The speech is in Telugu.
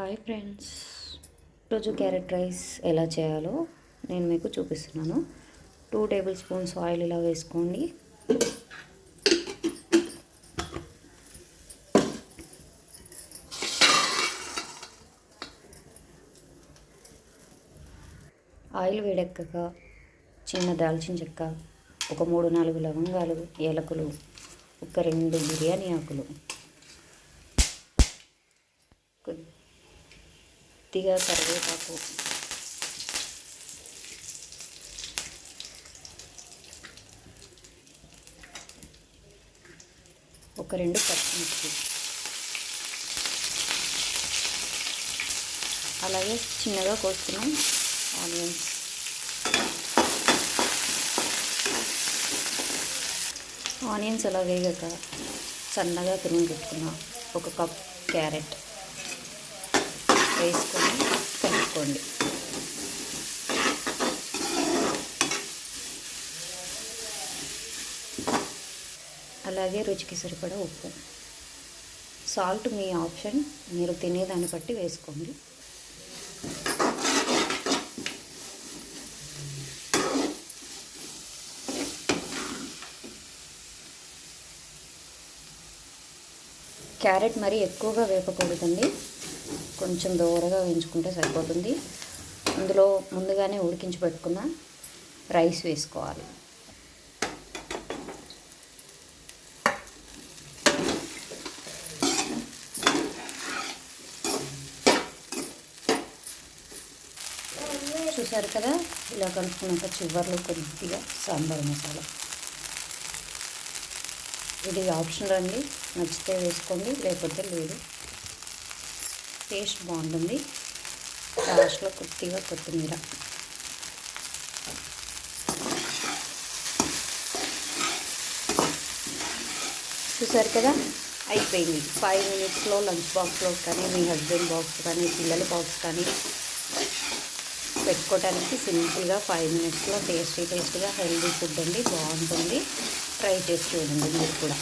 హాయ్ ఫ్రెండ్స్, ఈరోజు క్యారెట్ రైస్ ఎలా చేయాలో నేను మీకు చూపిస్తున్నాను. 2 టేబుల్ స్పూన్స్ ఆయిల్ ఇలా వేసుకోండి. ఆయిల్ వేడెక్కక చిన్న దాల్చిన చెక్క, ఒక 3-4 లవంగాలు, ఏలకులు, ఒక 2 బిర్యానీ ఆకులు, కొద్దిగా కరివేపాకు, ఒక 2 పచ్చిమిర్చి, అలాగే చిన్నగా కోసుకున్నాం ఆనియన్స్, ఆనియన్స్ అలా వేగాక సన్నగా తురిమి పెట్టుకున్న ఒక కప్ క్యారెట్ వేసుకొని కలుపుకోండి. అలాగే రుచికి సరిపడా ఉప్పు, సాల్ట్ మీ ఆప్షన్, మీరు తినేదాన్ని బట్టి వేసుకోండి. క్యారెట్ మరి ఎక్కువగా వేపకూడదండి, కొంచెం దూరగా వేయించుకుంటే సరిపోతుంది. అందులో ముందుగానే ఉడికించి పెట్టుకున్న రైస్ వేసుకోవాలి. చూసారు కదా, ఇలా కలుపుకున్నాక చివర్లో కొద్దిగా సాంబార్ మసాలా, ఇది ఆప్షనల్ అండి, నచ్చితే వేసుకోండి లేకపోతే లేదు. టేస్ట్ బాగుంటుంది. లాస్ట్లో కొద్దిగా కొత్తిమీర. చూసారు కదా, అయిపోయింది. 5 మినిట్స్లో లంచ్ బాక్స్లో కానీ, మీ హస్బెండ్ బాక్స్ కానీ, పిల్లల బాక్స్ కానీ పెట్టుకోవడానికి సింపుల్గా 5 మినిట్స్లో టేస్టీగా హెల్దీ ఫుడ్ అండి, బాగుంటుంది. ట్రై చేసి చూడండి మీరు కూడా.